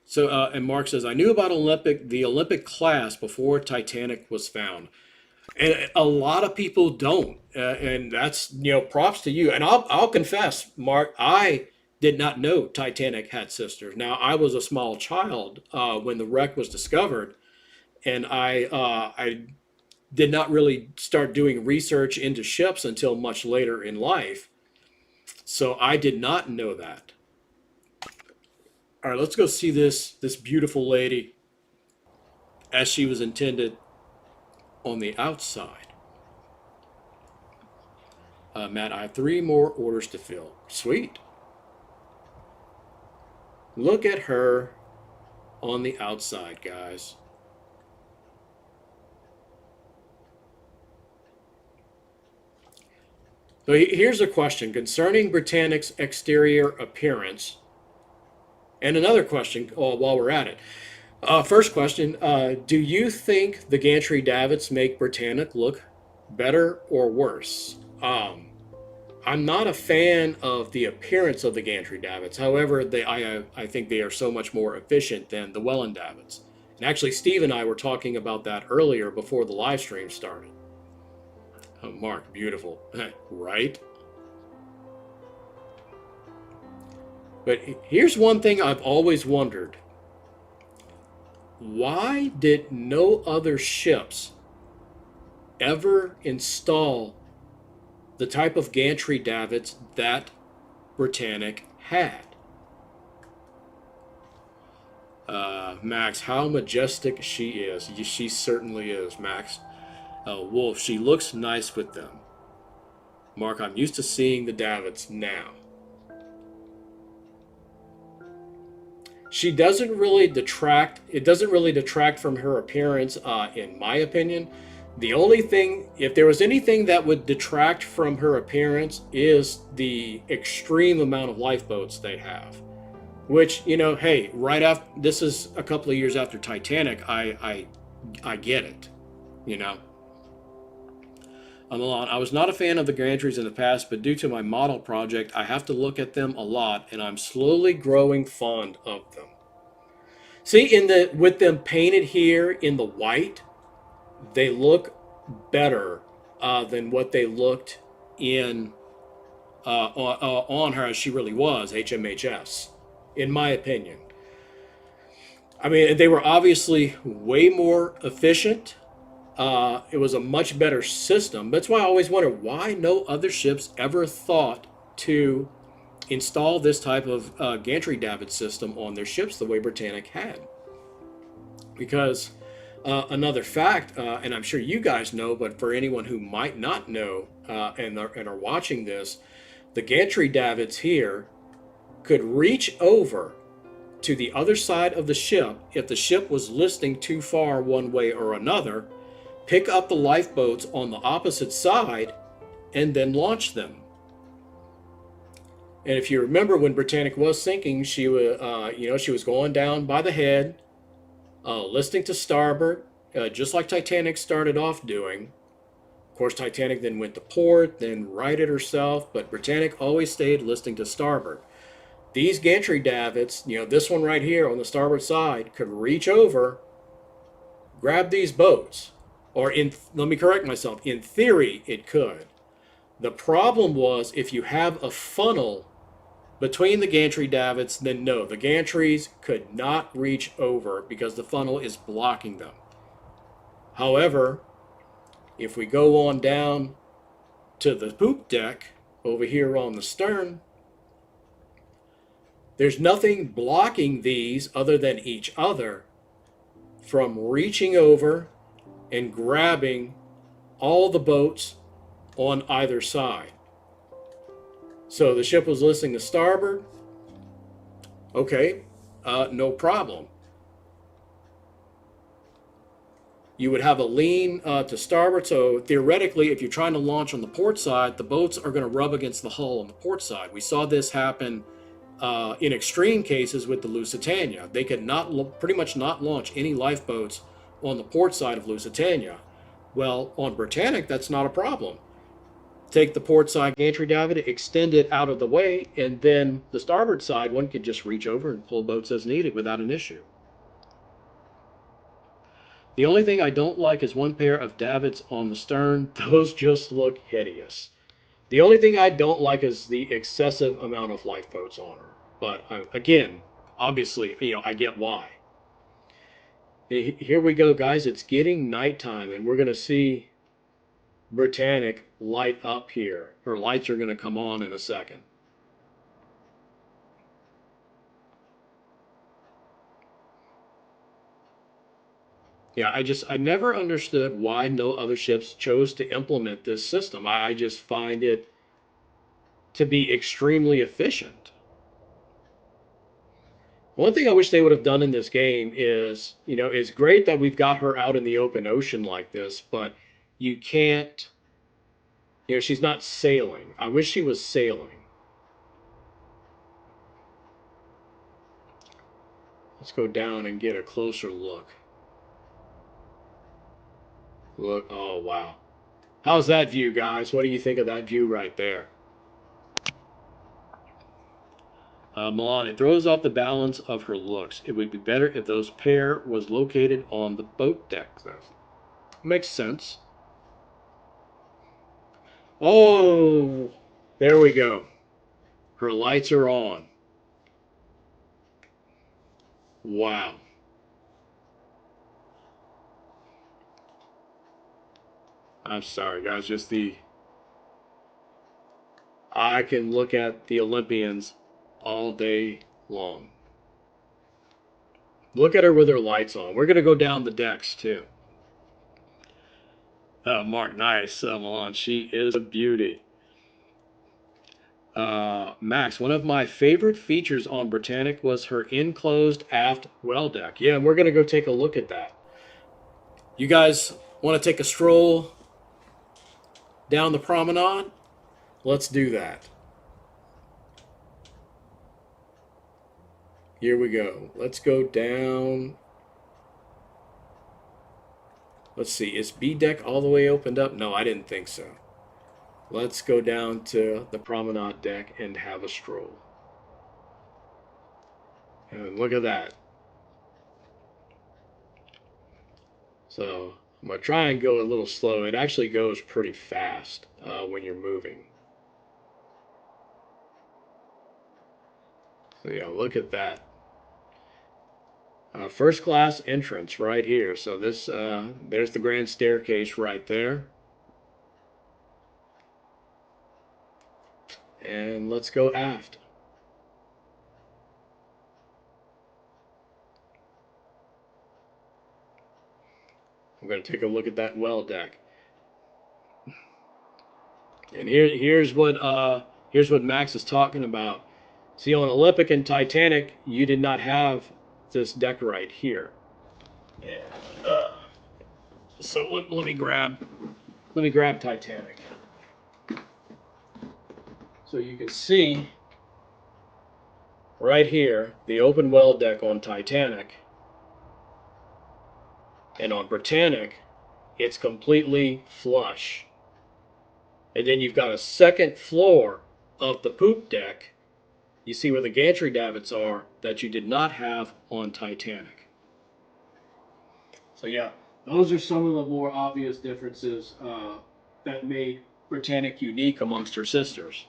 Speaker 1: So, and Mark says, I knew about the Olympic class before Titanic was found. And a lot of people don't. And that's, props to you. And I'll confess, Mark, I did not know Titanic had sisters. Now, I was a small child when the wreck was discovered. And I did not really start doing research into ships until much later in life. So I did not know that. All right, let's go see this beautiful lady as she was intended on the outside. Matt, I have 3 more orders to fill. Sweet. Look at her on the outside, guys. So here's a question concerning Britannic's exterior appearance. And another question while we're at it. First question, do you think the gantry davits make Britannic look better or worse? I'm not a fan of the appearance of the gantry davits. However, I think they are so much more efficient than the Welland davits. And actually, Steve and I were talking about that earlier before the live stream started. Oh, Mark, beautiful. Right? But here's one thing I've always wondered. Why did no other ships ever install the type of gantry davits that Britannic had? Max, how majestic she is. She certainly is, Max. Wolf, she looks nice with them. Mark, I'm used to seeing the davits now. She doesn't really detract. It doesn't really detract from her appearance, in my opinion. The only thing, if there was anything that would detract from her appearance, is the extreme amount of lifeboats they have. Which, hey, right after this is a couple of years after Titanic, I get it. I was not a fan of the gantries in the past, but due to my model project, I have to look at them a lot, and I'm slowly growing fond of them. See, with them painted here in the white, they look better than what they looked on her as she really was, HMHS, in my opinion. I mean, they were obviously way more efficient. It was a much better system. That's why I always wonder why no other ships ever thought to install this type of gantry davit system on their ships the way Britannic had. Because another fact, and I'm sure you guys know, but for anyone who might not know and are watching this, the gantry davits here could reach over to the other side of the ship if the ship was listing too far one way or another, pick up the lifeboats on the opposite side, and then launch them. And if you remember when Britannic was sinking, she was going down by the head, Listing to starboard, just like Titanic started off doing. Of course, Titanic then went to port, then righted herself, but Britannic always stayed listing to starboard. These gantry davits, this one right here on the starboard side, could reach over, grab these boats. Or let me correct myself. In theory, it could. The problem was if you have a funnel between the gantry davits, then no, the gantries could not reach over because the funnel is blocking them. However, if we go on down to the poop deck over here on the stern, there's nothing blocking these other than each other from reaching over and grabbing all the boats on either side. So the ship was listing to starboard. Okay, no problem. You would have a lean to starboard. So theoretically, if you're trying to launch on the port side, the boats are going to rub against the hull on the port side. We saw this happen in extreme cases with the Lusitania. They could pretty much not launch any lifeboats on the port side of Lusitania. Well, on Britannic, that's not a problem. Take the port side gantry davit, extend it out of the way, and then the starboard side, one could just reach over and pull boats as needed without an issue. The only thing I don't like is one pair of davits on the stern. Those just look hideous. The only thing I don't like is the excessive amount of lifeboats on her. But again, obviously, I get why. Here we go, guys. It's getting nighttime, and we're going to see Britannic light up here. Her lights are going to come on in a second. Yeah, I never understood why no other ships chose to implement this system. I just find it to be extremely efficient. One thing I wish they would have done in this game is, it's great that we've got her out in the open ocean like this, but you can't, she's not sailing. I wish she was sailing. Let's go down and get a closer look. Look, oh wow. How's that view, guys? What do you think of that view right there? Milan, it throws off the balance of her looks. It would be better if those pair was located on the boat deck, though. Makes sense. Oh, there we go. Her lights are on. Wow. I'm sorry, guys. I can look at the Olympians all day long. Look at her with her lights on. We're going to go down the decks, too. Mark, nice. Milan, she is a beauty. Max, one of my favorite features on Britannic was her enclosed aft well deck. Yeah, and we're going to go take a look at that. You guys want to take a stroll down the promenade? Let's do that. Here we go. Let's go down. Let's see. Is B deck all the way opened up? No, I didn't think so. Let's go down to the promenade deck and have a stroll. And look at that. So I'm going to try and go a little slow. It actually goes pretty fast when you're moving. So yeah, look at that. First class entrance right here. So there's the grand staircase right there. And let's go aft. I'm going to take a look at that well deck. And here's what Max is talking about. See, on Olympic and Titanic, you did not have this deck right here. And, so let me grab Titanic. So you can see right here the open well deck on Titanic. And on Britannic, it's completely flush. And then you've got a second floor of the poop deck. You see where the gantry davits are that you did not have on Titanic. So yeah, those are some of the more obvious differences that made Britannic unique amongst her sisters.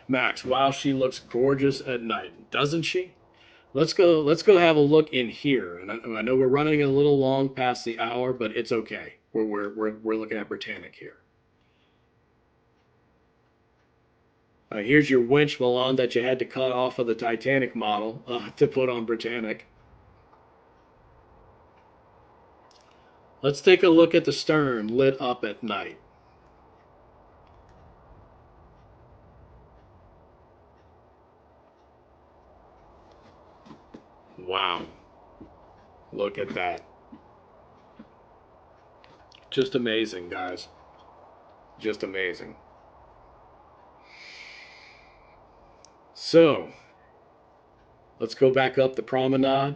Speaker 1: Max, wow, she looks gorgeous at night, doesn't she? Let's go. Let's go have a look in here. And I know we're running a little long past the hour, but it's okay. We're looking at Britannic here. Here's your winch, Milan, that you had to cut off of the Titanic model to put on Britannic. Let's take a look at the stern lit up at night. Wow. Look at that. Just amazing, guys. Just amazing. So, let's go back up the promenade,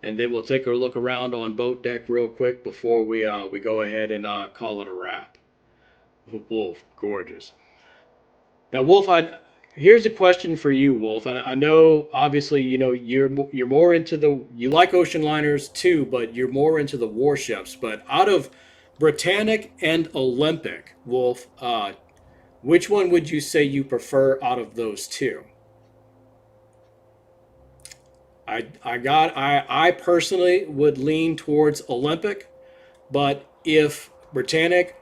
Speaker 1: and then we'll take a look around on boat deck real quick before we go ahead and call it a wrap. Wolf, gorgeous. Now, Wolf, here's a question for you, Wolf. I know, obviously, you're more into you like ocean liners too, but you're more into the warships. But out of Britannic and Olympic, Wolf, which one would you say you prefer out of those two? I personally would lean towards Olympic, but if Britannic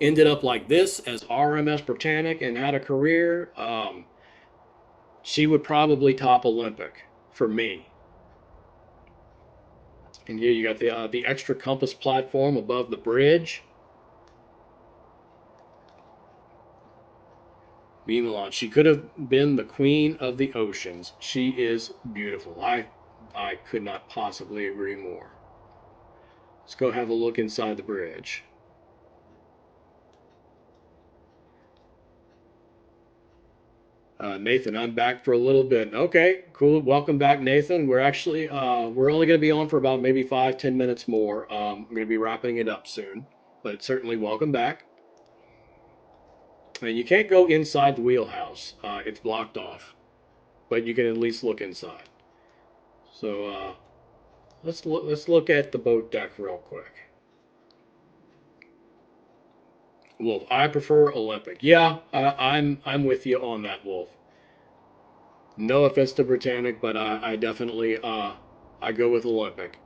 Speaker 1: ended up like this as RMS Britannic and had a career, she would probably top Olympic for me. And here you got the extra compass platform above the bridge. Milan, she could have been the queen of the oceans. She is beautiful. I could not possibly agree more. Let's go have a look inside the bridge. Nathan, I'm back for a little bit. Okay, cool. Welcome back, Nathan. We're only going to be on for about maybe 5-10 minutes more. I'm going to be wrapping it up soon, but certainly welcome back. And you can't go inside the wheelhouse; it's blocked off. But you can at least look inside. So let's look at the boat deck real quick. Wolf, I prefer Olympic. Yeah, I'm with you on that, Wolf. No offense to Britannic, but I definitely I go with Olympic.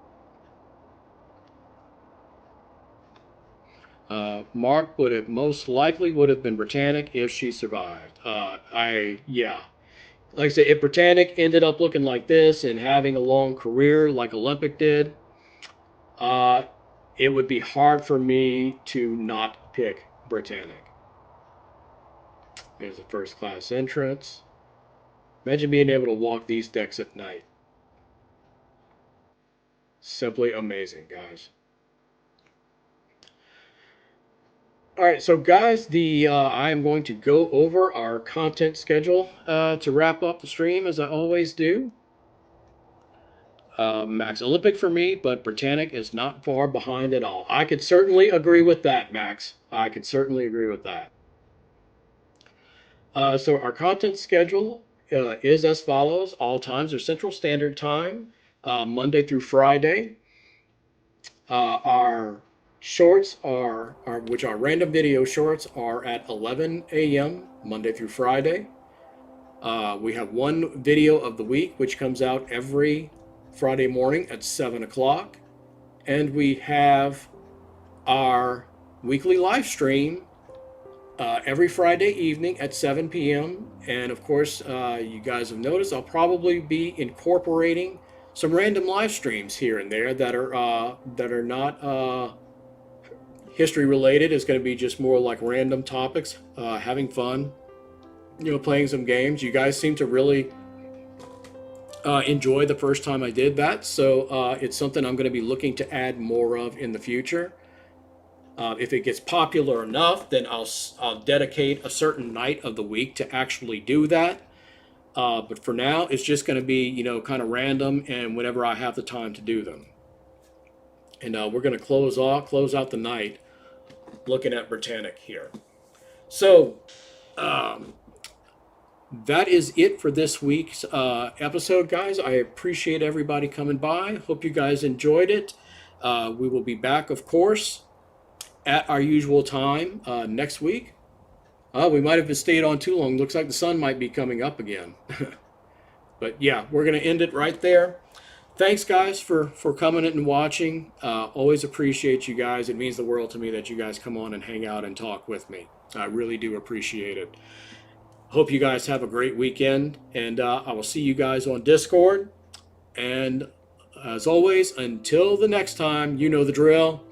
Speaker 1: Mark would have most likely would have been Britannic if she survived. Yeah, like I said, if Britannic ended up looking like this and having a long career like Olympic did, uh, it would be hard for me to not pick Britannic. There's a first class entrance. Imagine being able to walk these decks at night. Simply amazing, guys. All right, so guys, the I am going to go over our content schedule to wrap up the stream as I always do. Max, Olympic for me, but Britannic is not far behind at all. I could certainly agree with that, Max. I could certainly agree with that. So our content schedule is as follows. All times are Central Standard Time, Monday through Friday. Our shorts which are random video shorts, are at 11 a.m. Monday through Friday. We have one video of the week, which comes out every Friday morning at 7 o'clock. And we have our weekly live stream every Friday evening at 7 p.m. And of course, you guys have noticed I'll probably be incorporating some random live streams here and there that are not history related. It's going to be just more like random topics, having fun, playing some games. You guys seem to really enjoy the first time I did that, so it's something I'm going to be looking to add more of in the future. If it gets popular enough, then I'll dedicate a certain night of the week to actually do that. But for now, it's just going to be kind of random and whenever I have the time to do them. And we're going to close out the night looking at Britannic here. So that is it for this week's episode, guys. I appreciate everybody coming by. Hope you guys enjoyed it. We will be back, of course, at our usual time next week. We might have stayed on too long. Looks like the sun might be coming up again. But yeah, we're going to end it right there. Thanks, guys, for coming in and watching. Always appreciate you guys. It means the world to me that you guys come on and hang out and talk with me. I really do appreciate it. Hope you guys have a great weekend, and I will see you guys on Discord. And as always, until the next time, you know the drill.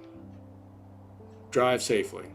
Speaker 1: Drive safely.